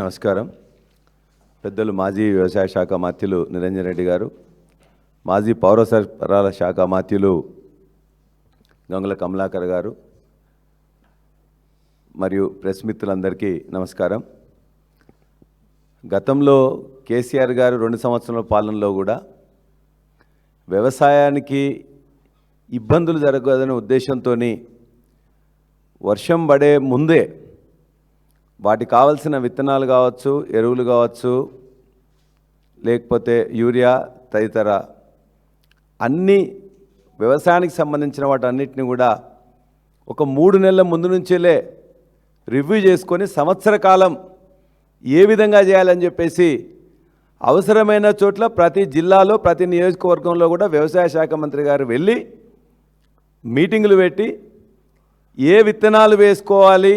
నమస్కారం. పెద్దలు మాజీ వ్యవసాయ శాఖ మంత్రులు నిరంజన్ రెడ్డి గారు, మాజీ పౌర సరఫరాల శాఖ మంత్రులు గంగుల కమలాకర్ గారు మరియు ప్రెస్ మిత్రులందరికీ నమస్కారం. గతంలో కేసీఆర్ గారు 2 సంవత్సరాల పాలనలో కూడా వ్యవసాయానికి ఇబ్బందులు జరగదనే ఉద్దేశంతో వర్షం పడే ముందే వాటికి కావాల్సిన విత్తనాలు కావచ్చు, ఎరువులు కావచ్చు, లేకపోతే యూరియా తదితర అన్ని వ్యవసాయానికి సంబంధించిన వాటన్నిటిని కూడా ఒక 3 నెలల ముందు నుంచేలే రివ్యూ చేసుకొని సంవత్సర కాలం ఏ విధంగా చేయాలని చెప్పేసి అవసరమైన చోట్ల ప్రతి జిల్లాలో ప్రతి నియోజకవర్గంలో కూడా వ్యవసాయ శాఖ మంత్రి గారు వెళ్ళి మీటింగులు పెట్టి ఏ విత్తనాలు వేసుకోవాలి,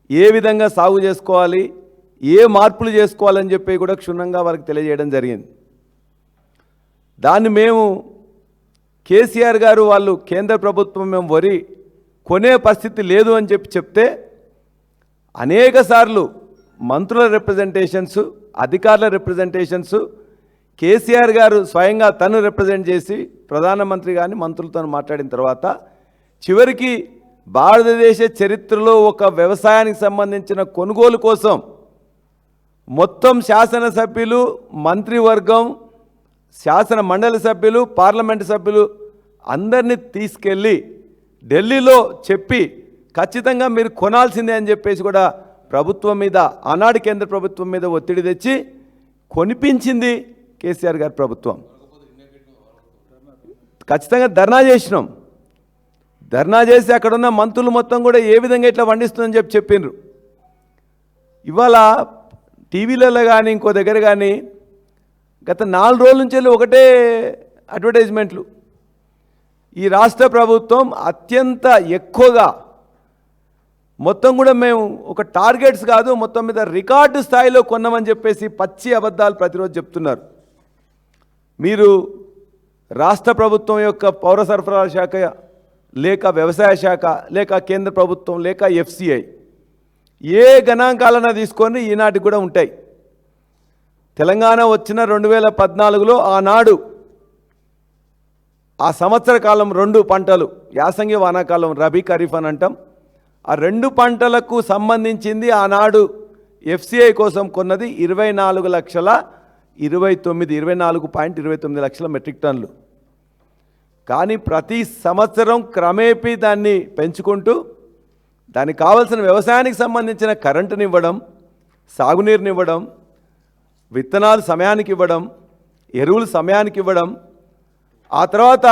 ఏ విధంగా సాగు చేసుకోవాలి, ఏ మార్పులు చేసుకోవాలని చెప్పి కూడా క్షుణ్ణంగా వారికి తెలియజేయడం జరిగింది. దాన్ని మేము కేసీఆర్ గారు వాళ్ళు కేంద్ర ప్రభుత్వం మేము వరి కొనే పరిస్థితి లేదు అని చెప్తే అనేక సార్లు మంత్రుల రిప్రజెంటేషన్స్, అధికారుల రిప్రజెంటేషన్స్, కేసీఆర్ గారు స్వయంగా తను రిప్రజెంట్ చేసి ప్రధానమంత్రి గారిని మంత్రులతో మాట్లాడిన తర్వాత చివరికి భారతదేశ చరిత్రలో ఒక వ్యవసాయానికి సంబంధించిన కొనుగోలు కోసం మొత్తం శాసనసభ్యులు, మంత్రివర్గం, శాసన మండలి సభ్యులు, పార్లమెంటు సభ్యులు అందరినీ తీసుకెళ్ళి ఢిల్లీలో చెప్పి ఖచ్చితంగా మీరు కొనాల్సిందే అని చెప్పేసి కూడా ప్రభుత్వం మీద, ఆనాడు కేంద్ర ప్రభుత్వం మీద ఒత్తిడి తెచ్చి కొనిపించింది కేసీఆర్ గారి ప్రభుత్వం. ఖచ్చితంగా ధర్నా చేసినాం. ధర్నా చేసి అక్కడున్న మంత్రులు మొత్తం కూడా ఏ విధంగా ఇట్లా వండిస్తుందని చెప్పిండ్రు. ఇవాళ టీవీలలో కానీ ఇంకో దగ్గర కానీ గత 4 రోజుల నుంచి ఒకటే అడ్వర్టైజ్మెంట్లు. ఈ రాష్ట్ర ప్రభుత్వం అత్యంత ఎక్కువగా మొత్తం కూడా మేము ఒక టార్గెట్స్ కాదు, మొత్తం మీద రికార్డు స్థాయిలో కొన్నామని చెప్పేసి పచ్చి అబద్ధాలు ప్రతిరోజు చెప్తున్నారు. మీరు రాష్ట్ర ప్రభుత్వం యొక్క పౌర సరఫరాల శాఖ, లేక వ్యవసాయ శాఖ, లేక కేంద్ర ప్రభుత్వం, లేక ఎఫ్సిఐ ఏ గణాంకాలన్నా తీసుకొని ఈనాటికి కూడా ఉంటాయి. తెలంగాణ వచ్చిన 2014లో ఆనాడు ఆ సంవత్సర కాలం 2 పంటలు, యాసంగి వానాకాలం, రబీ ఖరీఫ్ అని అంటాం, ఆ 2 పంటలకు సంబంధించింది ఆనాడు ఎఫ్సిఐ కోసం కొన్నది 24.29 లక్షల మెట్రిక్ టన్నులు. కానీ ప్రతి సంవత్సరం క్రమేపీ దాన్ని పెంచుకుంటూ దానికి కావాల్సిన వ్యవసాయానికి సంబంధించిన కరెంటుని ఇవ్వడం, సాగునీరుని ఇవ్వడం, విత్తనాలు సమయానికి ఇవ్వడం, ఎరువులు సమయానికి ఇవ్వడం, ఆ తర్వాత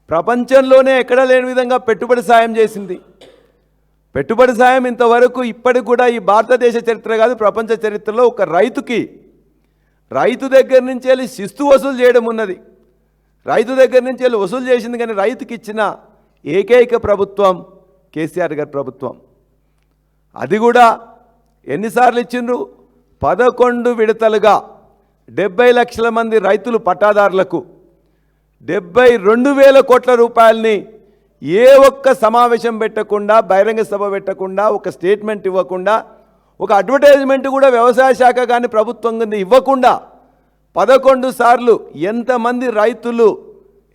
ప్రపంచంలోనే ఎక్కడా లేని విధంగా పెట్టుబడి సాయం చేసింది. పెట్టుబడి సాయం ఇంతవరకు ఇప్పటికి కూడా ఈ భారతదేశ చరిత్ర కాదు, ప్రపంచ చరిత్రలో ఒక రైతుకి రైతు దగ్గర నుంచి వెళ్ళి శిస్తు వసూలు చేయడం ఉన్నది. రైతు దగ్గర నుంచి వెళ్ళి వసూలు చేసింది, కానీ రైతుకి ఇచ్చిన ఏకైక ప్రభుత్వం కేసీఆర్ గారి ప్రభుత్వం. అది కూడా ఎన్నిసార్లు ఇచ్చిండ్రు? 11 విడతలుగా 70 లక్షల మంది రైతులు పట్టాదారులకు 72,000 కోట్ల రూపాయలని ఏ ఒక్క సమావేశం పెట్టకుండా, బహిరంగ సభ పెట్టకుండా, ఒక స్టేట్మెంట్ ఇవ్వకుండా, ఒక అడ్వర్టైజ్మెంట్ కూడా వ్యవసాయ శాఖ కానీ ప్రభుత్వం కానీ ఇవ్వకుండా 11 సార్లు ఎంతమంది రైతులు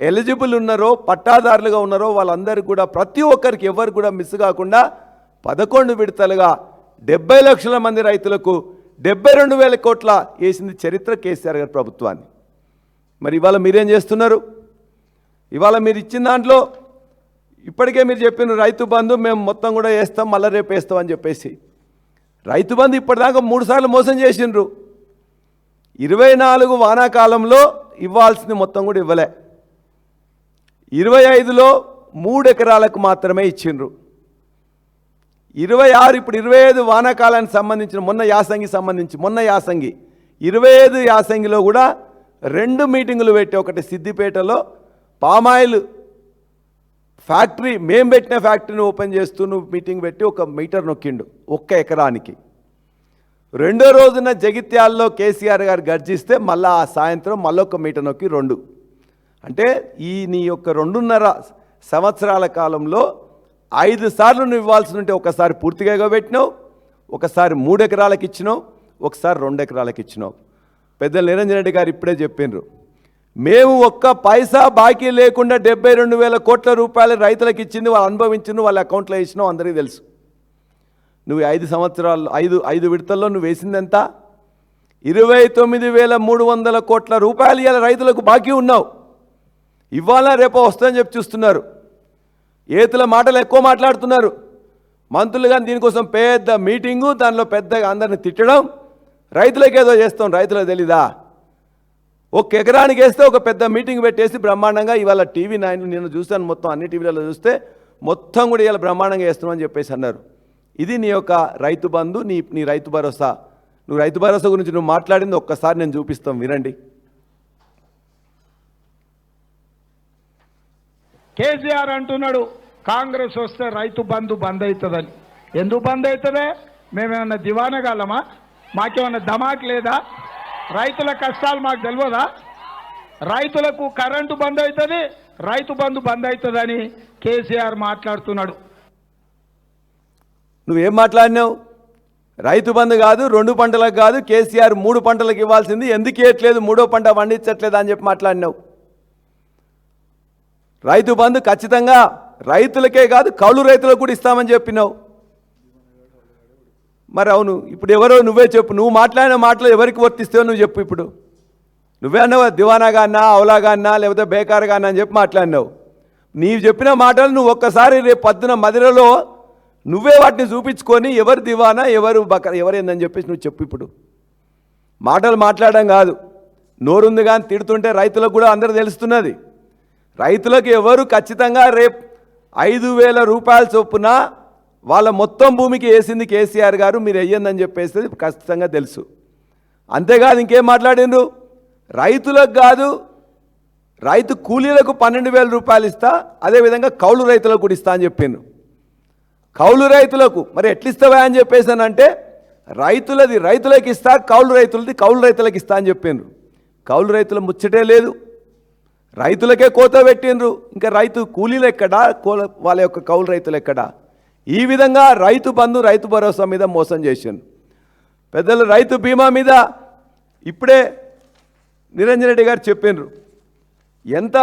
ఎలిజిబుల్ ఉన్నారో, పట్టాదారులుగా ఉన్నారో వాళ్ళందరికీ కూడా ప్రతి ఒక్కరికి ఎవరు కూడా మిస్ కాకుండా 11 విడతలుగా 70 లక్షల మంది రైతులకు 72,000 కోట్ల వేసింది చరిత్ర కేసీఆర్ గారి ప్రభుత్వాన్ని. మరి ఇవాళ మీరేం చేస్తున్నారు? ఇవాళ మీరు ఇచ్చిన దాంట్లో ఇప్పటికే మీరు చెప్పిన రైతు బంధు మేము మొత్తం కూడా వేస్తాం, మళ్ళీ రేపు వేస్తాం అని చెప్పేసి రైతు బంధు ఇప్పటిదాకా 3 సార్లు మోసం చేసిండ్రు. 24 వానాకాలంలో ఇవ్వాల్సింది మొత్తం కూడా ఇవ్వలే. 25లో 3 ఎకరాలకు మాత్రమే ఇచ్చిండ్రు. 26 ఇప్పుడు 25 వానాకాలానికి సంబంధించిన మొన్న యాసంగి 25 యాసంగిలో కూడా 2 మీటింగులు పెట్టి, ఒకటి సిద్దిపేటలో పామాయిల్ ఫ్యాక్టరీ, మేము పెట్టిన ఫ్యాక్టరీని ఓపెన్ చేస్తూ మీటింగ్ పెట్టి 1 మీటర్ నొక్కిండు 1 ఎకరానికి. రెండో రోజున జగిత్యాల్లో కేసీఆర్ గారు గర్జిస్తే మళ్ళీ ఆ సాయంత్రం మళ్ళొక మీటర్ నొక్కి 2. అంటే ఈ నీ యొక్క 2.5 సంవత్సరాల కాలంలో 5 సార్లు నువ్వు ఇవ్వాల్సి ఉంటే ఒకసారి పూర్తిగా పెట్టినావు, ఒకసారి 3 ఎకరాలకు ఇచ్చినావు, ఒకసారి 2 ఎకరాలకు ఇచ్చినావు. పెద్దలు నిరంజన్ రెడ్డి గారు ఇప్పుడే చెప్పిండ్రు, మేము ఒక్క పైసా బాకీ లేకుండా 72,000 కోట్ల రూపాయలు రైతులకు ఇచ్చింది, వాళ్ళు అనుభవించింది, వాళ్ళ అకౌంట్లో వేసినావు, అందరికీ తెలుసు. నువ్వు 5 సంవత్సరాలు 5 విడతల్లో నువ్వు వేసింది ఎంత? 29,300 కోట్ల రూపాయలు ఇలా రైతులకు బాకీ ఉన్నావు. ఇవాళ రేపో వస్తుందని చెప్పి చూస్తున్నారు. ఏతుల మాటలు ఎక్కువ మాట్లాడుతున్నారు మంత్రులు, కానీ దీనికోసం పెద్ద మీటింగు, దానిలో పెద్దగా అందరిని తిట్టడం, రైతులకు ఏదో చేస్తాం, రైతులకు తెలీదా? 1 ఎకరానికి వేస్తే ఒక పెద్ద మీటింగ్ పెట్టేసి బ్రహ్మాండంగా ఇవాళ టీవీ 9 నేను చూస్తాను, మొత్తం అన్ని టీవీలలో చూస్తే మొత్తం కూడా ఇవాళ బ్రహ్మాండంగా వేస్తున్నామని చెప్పేసి అన్నారు. ఇది నీ యొక్క రైతు బంధు, నీ రైతు భరోసా. నువ్వు రైతు భరోసా గురించి నువ్వు మాట్లాడింది ఒక్కసారి నేను చూపిస్తాం, వినండి. కేసీఆర్ అంటున్నాడు కాంగ్రెస్ వస్తే రైతు బంధు బంద్ అవుతుందని. ఎందుకు బంద్ అవుతుందే? మేమేమన్నా దివానగాలమా? మాకేమన్నా ధమాక్ లేదా? రైతుల కష్టాలు మాకు తెలియదా? రైతులకు కరెంటు బంద్ అవుతుంది, రైతు బంధు బంద్ అవుతుందని కేసీఆర్ మాట్లాడుతున్నాడు. నువ్వేం మాట్లాడినావు? రైతు బంధు కాదు, 2 పంటలకు కాదు, కేసీఆర్ 3 పంటలకు ఇవ్వాల్సింది, ఎందుకు ఇవ్వట్లేదు, 3వ పంట పండించట్లేదు అని చెప్పి మాట్లాడినావు. రైతు బంధు ఖచ్చితంగా రైతులకే కాదు కౌలు రైతులకు కూడా ఇస్తామని చెప్పినావు. మరి అవును, ఇప్పుడు ఎవరో నువ్వే చెప్పు, నువ్వు మాట్లాడిన మాటలు ఎవరికి వర్తిస్తావో నువ్వు చెప్పు. ఇప్పుడు నువ్వే అన్నావు దివానాగా అన్నా, అవలాగా అన్నా, లేకపోతే బేకారుగా అన్నా అని చెప్పి మాట్లాడినావు. నీవు చెప్పిన మాటలు నువ్వు ఒక్కసారి రేపు పొద్దున మదిరలో నువ్వే వాటిని చూపించుకొని ఎవరు దివానా ఎవరు ఎవరేందని చెప్పేసి నువ్వు చెప్పు. ఇప్పుడు మాటలు మాట్లాడడం కాదు, నోరుంది కానీ తిడుతుంటే రైతులకు కూడా అందరూ తెలుస్తున్నది. రైతులకు ఎవరు ఖచ్చితంగా రేపు 5,000 రూపాయల చొప్పున వాళ్ళ మొత్తం భూమికి వేసింది కేసీఆర్ గారు, మీరు వెయ్యందని చెప్పేసి ఖచ్చితంగా తెలుసు. అంతేకాదు ఇంకేం మాట్లాడిండ్రు, రైతులకు కాదు రైతు కూలీలకు 12,000 రూపాయలు ఇస్తా, అదేవిధంగా కౌలు రైతులకు కూడా ఇస్తా అని చెప్పిండ్రు. కౌలు రైతులకు మరి ఎట్లిస్తావా అని చెప్పేసానంటే, రైతులది రైతులకు ఇస్తా, కౌలు రైతులకు ఇస్తా అని చెప్పిండ్రు. కౌలు రైతుల ముచ్చటే లేదు, రైతులకే కోత పెట్టిండ్రు. ఇంకా రైతు కూలీలు ఎక్కడా, వాళ్ళ యొక్క కౌలు రైతులు ఎక్కడా? ఈ విధంగా రైతు బంధు రైతు భరోసా మీద మోసం చేసిండ్రు. పెద్దలు రైతు బీమా మీద ఇప్పుడే నిరంజన్ రెడ్డి గారు చెప్పిండ్రు ఎంత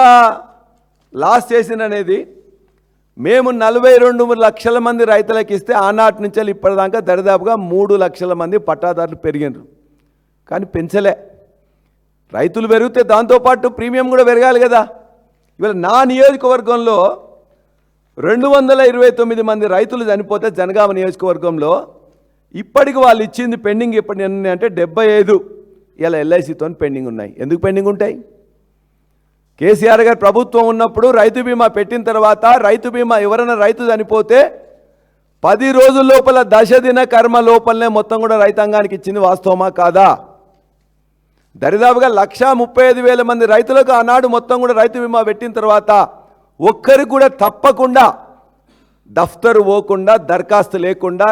లాస్ చేసిందనేది. మేము 42 లక్షల మంది రైతులకు ఇస్తే ఆనాటి నుంచి ఇప్పటిదాకా దరిదాపుగా 3 లక్షల మంది పట్టాదారులు పెరిగినరు, కానీ పెంచలే. రైతులు పెరిగితే దాంతోపాటు ప్రీమియం కూడా పెరగాలి కదా. ఇవాళ నా నియోజకవర్గంలో 229 మంది రైతులు చనిపోతే జనగామ నియోజకవర్గంలో ఇప్పటికి వాళ్ళు ఇచ్చింది పెండింగ్ ఎప్పటి అంటే 75 ఇలా ఎల్ఐసితో పెండింగ్ ఉన్నాయి. ఎందుకు పెండింగ్ ఉంటాయి? కేసీఆర్ గారు ప్రభుత్వం ఉన్నప్పుడు రైతు బీమా పెట్టిన తర్వాత రైతు బీమా ఎవరైనా రైతు చనిపోతే 10 రోజుల లోపల దశదిన కర్మ లోపలనే మొత్తం కూడా రైతాంగానికి ఇచ్చింది. వాస్తవమా కాదా? దరిదాపుగా 135,000 మంది రైతులకు ఆనాడు మొత్తం కూడా రైతు బీమా పెట్టిన తర్వాత ఒక్కరికి కూడా తప్పకుండా దఫ్తరు పోకుండా దరఖాస్తు లేకుండా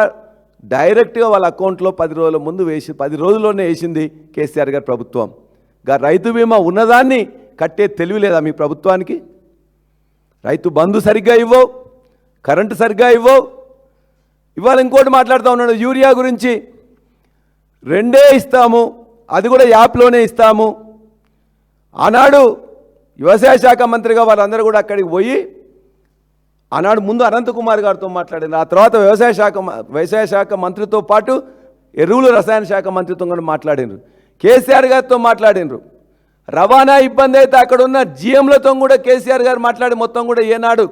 డైరెక్ట్గా వాళ్ళ అకౌంట్లో 10 రోజుల ముందు 10 రోజుల్లోనే వేసింది కేసీఆర్ గారి ప్రభుత్వం. రైతు బీమా ఉన్నదాన్ని కట్టే తెలివి లేదా మీ ప్రభుత్వానికి? రైతు బంధు సరిగ్గా ఇవ్వవు, కరెంటు సరిగ్గా ఇవ్వవు. ఇవాళ ఇంకోటి మాట్లాడుతూ ఉన్నాడు యూరియా గురించి. 2 ఇస్తాము, అది కూడా యాప్లోనే ఇస్తాము. ఆనాడు వ్యవసాయ శాఖ మంత్రిగా వాళ్ళందరూ కూడా అక్కడికి పోయి ఆనాడు ముందు అనంతకుమార్ గారితో మాట్లాడింది, ఆ తర్వాత వ్యవసాయ శాఖ మంత్రితో పాటు ఎరువులు రసాయన శాఖ మంత్రితో కూడా మాట్లాడినారు, కేసీఆర్ గారితో మాట్లాడినారు. రవాణా ఇబ్బంది అయితే అక్కడ ఉన్న జీఎంలతో కూడా కేసీఆర్ గారు మాట్లాడి మొత్తం కూడా ఏనాడు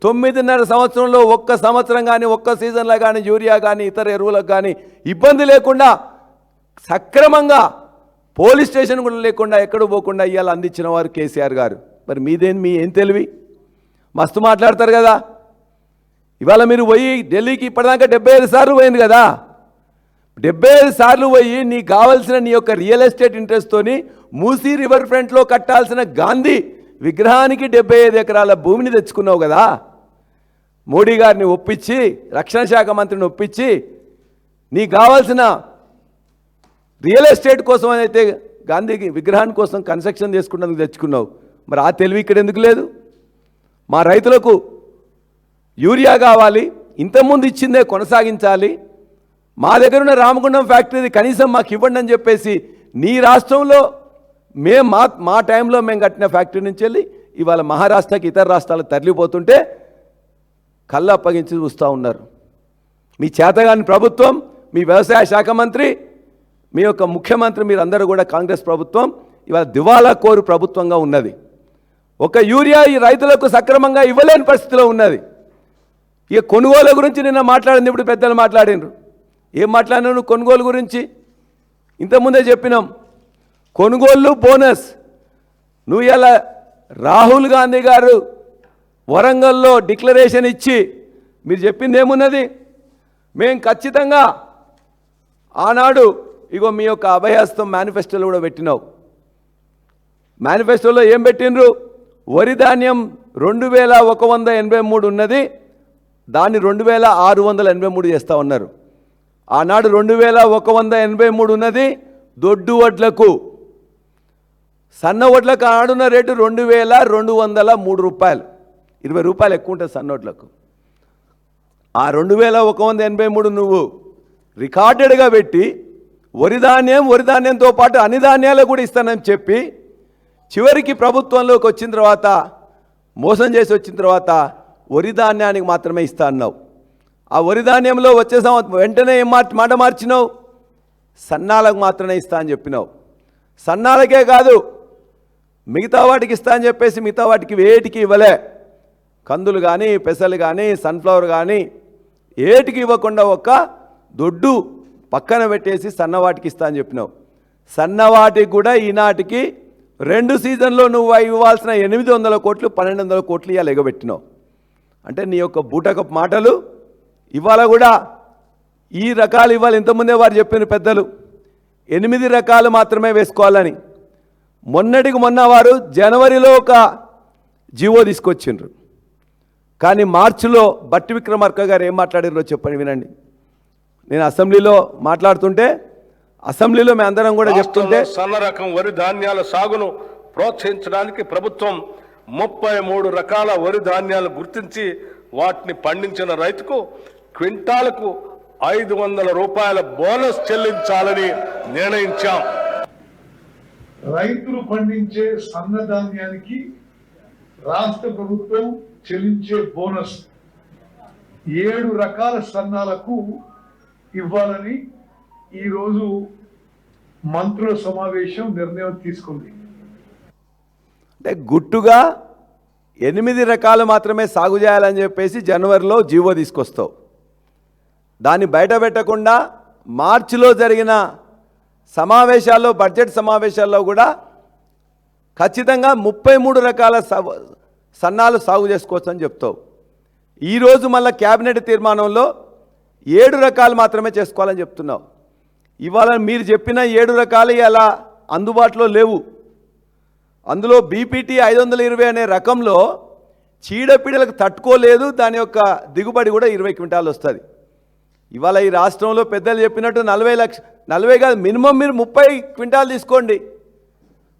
9.5 సంవత్సరంలో ఒక్క సంవత్సరం కానీ ఒక్క సీజన్లో కానీ యూరియా కానీ ఇతర ఎరువులకు కానీ ఇబ్బంది లేకుండా సక్రమంగా పోలీస్ స్టేషన్ కూడా లేకుండా ఎక్కడూ పోకుండా ఇవాళ అందించిన వారు కేసీఆర్ గారు. మరి మీ ఏం తెలివి? మస్తు మాట్లాడతారు కదా. ఇవాళ మీరు పోయి ఢిల్లీకి ఇప్పటిదాకా 75 సార్లు పోయింది కదా. 75 సార్లు పోయి నీకు కావాల్సిన నీ యొక్క రియల్ ఎస్టేట్ ఇంట్రెస్ట్తోని మూసీ రివర్ ఫ్రంట్లో కట్టాల్సిన గాంధీ విగ్రహానికి 75 ఎకరాల భూమిని తెచ్చుకున్నావు కదా. మోడీ గారిని ఒప్పించి, రక్షణ శాఖ మంత్రిని ఒప్పించి నీకు కావాల్సిన రియల్ ఎస్టేట్ కోసం అయితే గాంధీకి విగ్రహాన్ని కోసం కన్స్ట్రక్షన్ చేసుకున్నందుకు తెచ్చుకున్నావు. మరి ఆ తెలివి ఇక్కడ ఎందుకు లేదు? మా రైతులకు యూరియా కావాలి, ఇంతకుముందు ఇచ్చిందే కొనసాగించాలి, మా దగ్గర ఉన్న రామగుండం ఫ్యాక్టరీ కనీసం మాకు ఇవ్వండి అని చెప్పేసి నీ రాష్ట్రంలో మేము మా టైంలో మేము కట్టిన ఫ్యాక్టరీ నుంచి వెళ్ళి ఇవాళ మహారాష్ట్రకి ఇతర రాష్ట్రాలకు తరలిపోతుంటే కళ్ళు అప్పగించి చూస్తూ ఉన్నారు. మీ చేతగాని ప్రభుత్వం, మీ వ్యవసాయ శాఖ మంత్రి, మీ యొక్క ముఖ్యమంత్రి, మీరందరూ కూడా కాంగ్రెస్ ప్రభుత్వం ఇవాళ దివాలా కోరు ప్రభుత్వంగా ఉన్నది. ఒక యూరియా ఈ రైతులకు సక్రమంగా ఇవ్వలేని పరిస్థితిలో ఉన్నది. ఇక కొనుగోలు గురించి నిన్న మాట్లాడింది, ఇప్పుడు పెద్దలు మాట్లాడినారు. ఏం మాట్లాడినారు కొనుగోలు గురించి? ఇంతకుముందే చెప్పినాం, కొనుగోళ్ళు బోనస్. నువ్వు ఇలా రాహుల్ గాంధీ గారు వరంగల్లో డిక్లరేషన్ ఇచ్చి మీరు చెప్పింది ఏమున్నది? మేము ఖచ్చితంగా ఆనాడు ఇగో మీ యొక్క అభయహస్తం మేనిఫెస్టోలో కూడా పెట్టినావు. మేనిఫెస్టోలో ఏం పెట్టినరు? వరి ధాన్యం 2183 ఉన్నది, దాన్ని 2683 చేస్తూ ఉన్నారు. ఆనాడు 2183 ఉన్నది దొడ్డు వడ్లకు. సన్న వడ్లకు ఆడున్న రేటు 2203 రూపాయలు, 20 రూపాయలు ఎక్కువ ఉంటుంది సన్న వడ్లకు. ఆ 2183 నువ్వు రికార్డెడ్గా పెట్టి వరి ధాన్యంతో పాటు అన్ని ధాన్యాలు కూడా ఇస్తానని చెప్పి చివరికి ప్రభుత్వంలోకి వచ్చిన తర్వాత మోసం చేసి వచ్చిన తర్వాత వరి ధాన్యానికి మాత్రమే ఇస్తా అన్నావు. ఆ వరి ధాన్యంలో వచ్చే వెంటనే ఏం మాట మార్చినావు? సన్నాలకు మాత్రమే ఇస్తా అని చెప్పినావు. సన్నాలకే కాదు మిగతా వాటికి ఇస్తా అని చెప్పేసి మిగతా వాటికి వేటికి ఇవ్వలే. కందులు కానీ, పెసలు కానీ, సన్ఫ్లవర్ కానీ ఏటికి ఇవ్వకుండా ఒక దొడ్డు పక్కన పెట్టేసి సన్నవాటికి ఇస్తా అని చెప్పినావు. సన్నవాటికి కూడా ఈనాటికి 2 సీజన్లో నువ్వు ఇవ్వాల్సిన 800 కోట్లు 1200 కోట్లు ఇవాళ ఎగబెట్టినావు. అంటే నీ యొక్క బూటకపు మాటలు ఇవాళ కూడా ఈ రకాలు ఇవ్వాలి. ఇంతకుముందే వారు చెప్పిన పెద్దలు 8 రకాలు మాత్రమే వేసుకోవాలని. మొన్నటికి మొన్న వారు జనవరిలో ఒక జీవో తీసుకొచ్చిండ్రు, కానీ మార్చిలో బట్టి విక్రమార్క గారు ఏం మాట్లాడారో చెప్పండి, వినండి. నేను అసెంబ్లీలో మాట్లాడుతుంటే అసెంబ్లీలో మేము అందరం కూడా చెప్తుంటే సన్న రకం వరి ధాన్యాల సాగును ప్రోత్సహించడానికి ప్రభుత్వం 33 రకాల వరి ధాన్యాలు గుర్తించి వాటిని పండించిన రైతుకు క్వింటాలకు 500 రూపాయల బోనస్ చెల్లించాలని నిర్ణయించాం. రైతులు పండించే సన్నధాన్యానికి రాష్ట్ర ప్రభుత్వం చెల్లించే బోనస్ 7 రకాల సన్నాలకు ఇవ్వాలని ఈరోజు మంత్రుల సమావేశం నిర్ణయం తీసుకుంది. అంటే గుట్టుగా 8 రకాలు మాత్రమే సాగు చేయాలని చెప్పేసి జనవరిలో జీవో తీసుకొస్తావు. దాన్ని బయట పెట్టకుండా మార్చిలో జరిగిన సమావేశాల్లో, బడ్జెట్ సమావేశాల్లో కూడా ఖచ్చితంగా 33 రకాల సన్నాలు సాగు చేసుకోవచ్చు అని చెప్తావు. ఈరోజు మళ్ళీ క్యాబినెట్ తీర్మానంలో 7 రకాలు మాత్రమే చేసుకోవాలని చెప్తున్నావు. ఇవాళ మీరు చెప్పిన 7 రకాలు ఇలా అందుబాటులో లేవు. అందులో బీపీటీ 520 అనే రకంలో చీడపీడలకు తట్టుకోలేదు, దాని యొక్క దిగుబడి కూడా 20 క్వింటాలు వస్తుంది. ఇవాళ ఈ రాష్ట్రంలో పెద్దలు చెప్పినట్టు 40 కాదు, మినిమం మీరు 30 క్వింటాలు తీసుకోండి.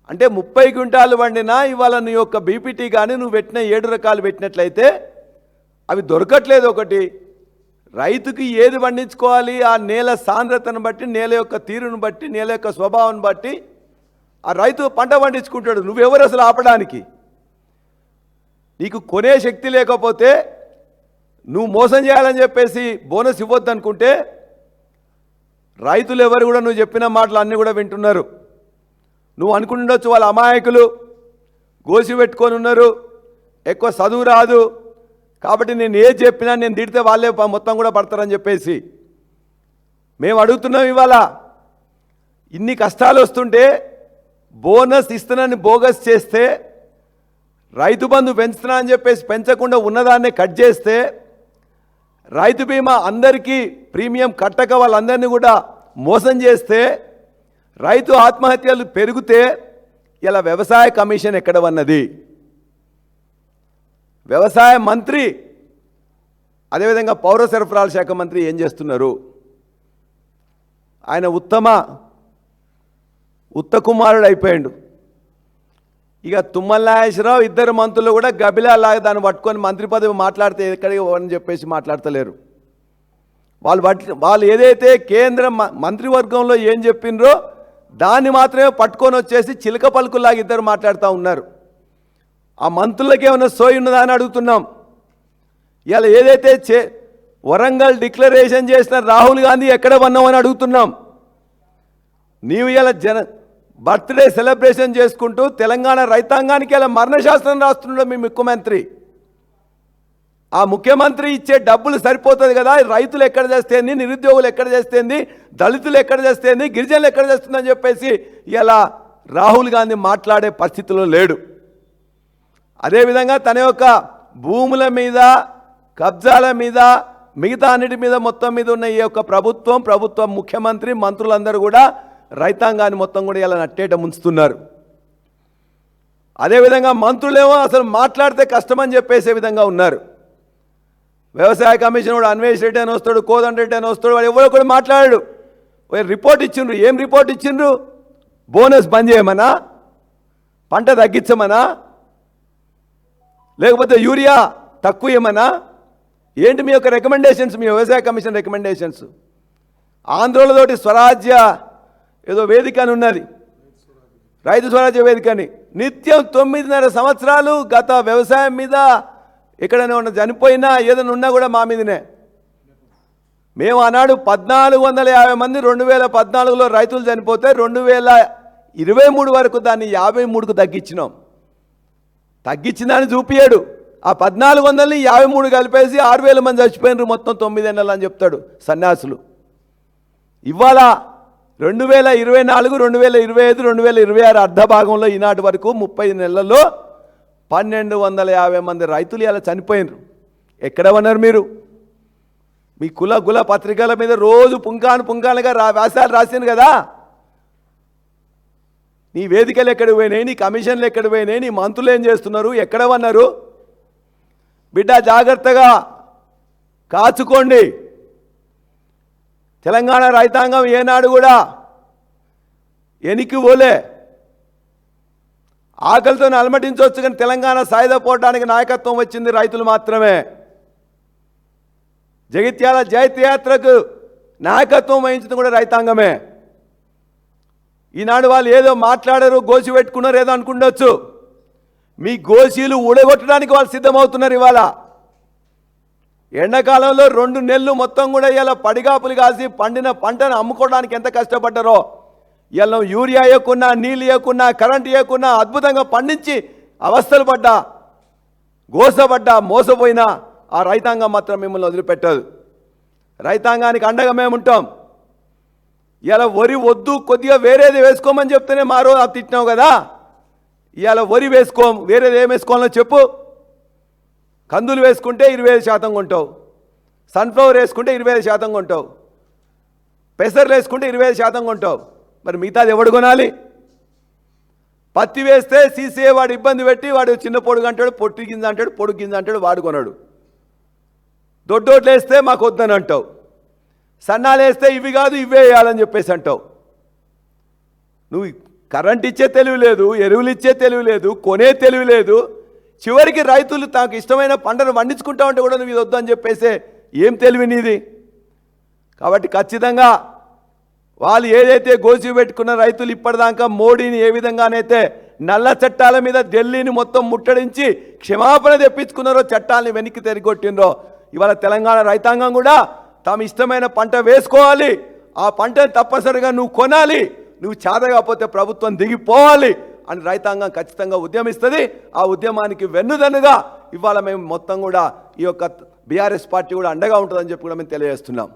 అంటే 30 క్వింటాలు వండినా ఇవాళ నీ యొక్క బీపీటీ కానీ నువ్వు పెట్టిన 7 రకాలు పెట్టినట్లయితే అవి దొరకట్లేదు. ఒకటి, రైతుకి ఏది పండించుకోవాలి ఆ నేల సాంద్రతను బట్టి, నేల యొక్క తీరును బట్టి, నేల యొక్క స్వభావం బట్టి ఆ రైతు పంట పండించుకుంటాడు. నువ్వెవరు అసలు ఆపడానికి? నీకు కొనే శక్తి లేకపోతే నువ్వు మోసం చేయాలని చెప్పేసి బోనస్ ఇవ్వద్దు అనుకుంటే రైతులు ఎవరు కూడా నువ్వు చెప్పిన మాటలు అన్నీ కూడా వింటున్నారు. నువ్వు అనుకుంటుండొచ్చు వాళ్ళ అమాయకులు గోసి పెట్టుకొని ఉన్నారు, ఎక్కువ చదువు రాదు కాబట్టి నేను ఏది చెప్పినా నేను తిడితే వాళ్ళే మొత్తం కూడా పడతారని చెప్పేసి మేము అడుగుతున్నాం. ఇవాళ ఇన్ని కష్టాలు వస్తుంటే బోనస్ ఇస్తున్నానని బోగస్ చేస్తే, రైతు బంధు పెంచుతున్నా అని చెప్పేసి పెంచకుండా ఉన్నదాన్నే కట్ చేస్తే, రైతు బీమా అందరికీ ప్రీమియం కట్టక వాళ్ళందరినీ కూడా మోసం చేస్తే, రైతు ఆత్మహత్యలు పెరిగితే ఇలా వ్యవసాయ కమిషన్ ఎక్కడ ఉన్నది? వ్యవసాయ మంత్రి అదేవిధంగా పౌర సరఫరాల శాఖ మంత్రి ఏం చేస్తున్నారు? ఆయన ఉత్త కుమారుడు అయిపోయాడు. ఇక తుమ్మల నాగేశ్వరరావు ఇద్దరు మంత్రులు కూడా గబిలా లాగా దాన్ని పట్టుకొని మంత్రి పదవి మాట్లాడితే ఎక్కడికి అని చెప్పేసి మాట్లాడతలేరు. వాళ్ళు ఏదైతే కేంద్ర మంత్రివర్గంలో ఏం చెప్పినరో దాన్ని మాత్రమే పట్టుకొని వచ్చేసి చిలక పలుకులాగా ఇద్దరు మాట్లాడుతూ ఉన్నారు. ఆ మంత్రులకి ఏమైనా సోయి ఉన్నదా అని అడుగుతున్నాం. ఇలా ఏదైతే వరంగల్ డిక్లరేషన్ చేసిన రాహుల్ గాంధీ ఎక్కడ ఉన్నామని అడుగుతున్నాం. నీవు ఇలా బర్త్డే సెలబ్రేషన్ చేసుకుంటూ తెలంగాణ రైతాంగానికి ఇలా మరణశాస్త్రం రాస్తున్నాడు మీ ముఖ్యమంత్రి. ఆ ముఖ్యమంత్రి ఇచ్చే డబ్బులు సరిపోతుంది కదా, రైతులు ఎక్కడ చేస్తేంది, నిరుద్యోగులు ఎక్కడ చేస్తేంది, దళితులు ఎక్కడ చేస్తేంది, గిరిజనులు ఎక్కడ చేస్తుందని చెప్పేసి ఇలా రాహుల్ గాంధీ మాట్లాడే పరిస్థితిలో లేడు. అదేవిధంగా తన యొక్క భూముల మీద, కబ్జాల మీద, మిగతా అన్నిటి మీద మొత్తం మీద ఉన్న ఈ యొక్క ప్రభుత్వం ముఖ్యమంత్రి మంత్రులందరూ కూడా రైతాంగాన్ని మొత్తం కూడా ఇలా నట్టేట ముంచుతున్నారు. అదేవిధంగా మంత్రులేమో అసలు మాట్లాడితే కష్టమని చెప్పేసే విధంగా ఉన్నారు. వ్యవసాయ కమిషన్ కూడా అన్వేష్ రెడ్డి అని వస్తాడు, కోదండ రెడ్డి అని వస్తాడు, వాడు ఎవరో కూడా మాట్లాడాడు. రిపోర్ట్ ఇచ్చిండ్రు. ఏం రిపోర్ట్ ఇచ్చిండ్రు? బోనస్ బంద్ చేయమనా, పంట తగ్గించమనా, లేకపోతే యూరియా తక్కువ ఏమన్నా? ఏంటి మీ యొక్క రికమెండేషన్స్, మీ వ్యవసాయ కమిషన్ రికమెండేషన్స్? ఆంధ్రులతోటి స్వరాజ్య ఏదో వేదిక అని ఉన్నది, రైతు స్వరాజ్య వేదిక అని. నిత్యం 9.5 సంవత్సరాలు గత వ్యవసాయం మీద ఎక్కడైనా ఉన్న చనిపోయినా ఏదైనా ఉన్నా కూడా మా మీదనే. మేము ఆనాడు 1450 మంది 2014లో రైతులు చనిపోతే 2023 వరకు దాన్ని 53కు తగ్గించినాం. తగ్గించిందని చూపియాడు. ఆ 1400ని 53 కలిపేసి 6000 మంది చచ్చిపోయినారు మొత్తం 9 ఏళ్ళు అని చెప్తాడు సన్యాసులు. ఇవాళ 2024, 2025, 2026 అర్ధ భాగంలో ఈనాటి వరకు 30 నెలల్లో 1250 మంది రైతులు ఇలా చనిపోయినారు. ఎక్కడ ఉన్నారు మీరు? మీ కుల పత్రికల మీద రోజు పుంకానుగా వ్యాసాలు రాశాను కదా. నీ వేదికలు ఎక్కడికి పోయినాయి, నీ కమిషన్లు ఎక్కడికి పోయినాయి, నీ మంత్రులు ఏం చేస్తున్నారు, ఎక్కడ ఉన్నారు? బిడ్డ జాగ్రత్తగా కాచుకోండి. తెలంగాణ రైతాంగం ఏనాడు కూడా ఎనికి పోలే. ఆకలితో అలమటించవచ్చు కానీ తెలంగాణ సాయుధ పోవడానికి నాయకత్వం వచ్చింది రైతులు మాత్రమే. జగిత్యాల జైత్రయాత్రకు నాయకత్వం వహించింది కూడా రైతాంగమే. ఈనాడు వాళ్ళు ఏదో మాట్లాడారు, గోసి పెట్టుకున్నారు, ఏదో అనుకుండొచ్చు. మీ గోసీలు ఊడగొట్టడానికి వాళ్ళు సిద్ధమవుతున్నారు. ఇవాళ ఎండాకాలంలో 2 నెలలు మొత్తం కూడా ఇలా పడిగాపులు కాసి పండిన పంటను అమ్ముకోవడానికి ఎంత కష్టపడ్డారో, ఇలా యూరియా వేయకున్నా, నీళ్ళు వేయకున్నా, కరెంటు వేయకున్నా అద్భుతంగా పండించి అవస్థలు పడ్డా, గోసపడ్డా, మోసపోయినా ఆ రైతాంగం మాత్రం మిమ్మల్ని వదిలిపెట్టదు. రైతాంగానికి అండగా మేము ఉంటాం. ఇలా వరి వద్దు, కొద్దిగా వేరేది వేసుకోమని చెప్తేనే మా రోజు తిట్టినావు కదా. ఇవాళ వరి వేసుకోం, వేరేది ఏం వేసుకోవాలో చెప్పు. కందులు వేసుకుంటే 25% కొంటావు, సన్ఫ్లవర్ వేసుకుంటే 25% కొంటావు, పెసర్లు వేసుకుంటే 25% కొంటావు. మరి మిగతాది ఎవడు కొనాలి? పత్తి వేస్తే సీసీఏ వాడు ఇబ్బంది పెట్టి వాడు చిన్న పొడుగు అంటాడు, పొట్టి గింజ అంటాడు, పొడుగు గింజ అంటాడు, వాడు కొనాడు. దొడ్డోట్లు వేస్తే మాకు వద్దని అంటావు, సన్నాలు వేస్తే ఇవి కాదు ఇవే వేయాలని చెప్పేసి అంటావు. నువ్వు కరెంట్ ఇచ్చే తెలివి లేదు, ఎరువులు ఇచ్చే తెలివి లేదు, కొనే తెలివి లేదు. చివరికి రైతులు తనకు ఇష్టమైన పంటను పండించుకుంటా ఉంటే కూడా నువ్వు ఇది వద్దని చెప్పేసే ఏం తెలివి నీది? కాబట్టి ఖచ్చితంగా వాళ్ళు ఏదైతే గోసి పెట్టుకున్న రైతులు ఇప్పటిదాకా మోడీని ఏ విధంగానైతే నల్ల చట్టాల మీద ఢిల్లీని మొత్తం ముట్టడించి క్షమాపణ తెప్పించుకున్నారో, చట్టాలని వెనక్కి తిరిగొట్టిండ్రో, ఇవాళ తెలంగాణ రైతాంగం కూడా తమ ఇష్టమైన పంట వేసుకోవాలి. ఆ పంటను తప్పనిసరిగా నువ్వు కొనాలి. నువ్వు చేతగాకపోతే ప్రభుత్వం దిగిపోవాలి అని రైతాంగం ఖచ్చితంగా ఉద్యమిస్తుంది. ఆ ఉద్యమానికి వెన్నుదన్నుగా ఇవాళ మేము మొత్తం కూడా ఈ యొక్క బీఆర్ఎస్ పార్టీ కూడా అండగా ఉంటుందని చెప్పి కూడా మేము తెలియజేస్తున్నాం.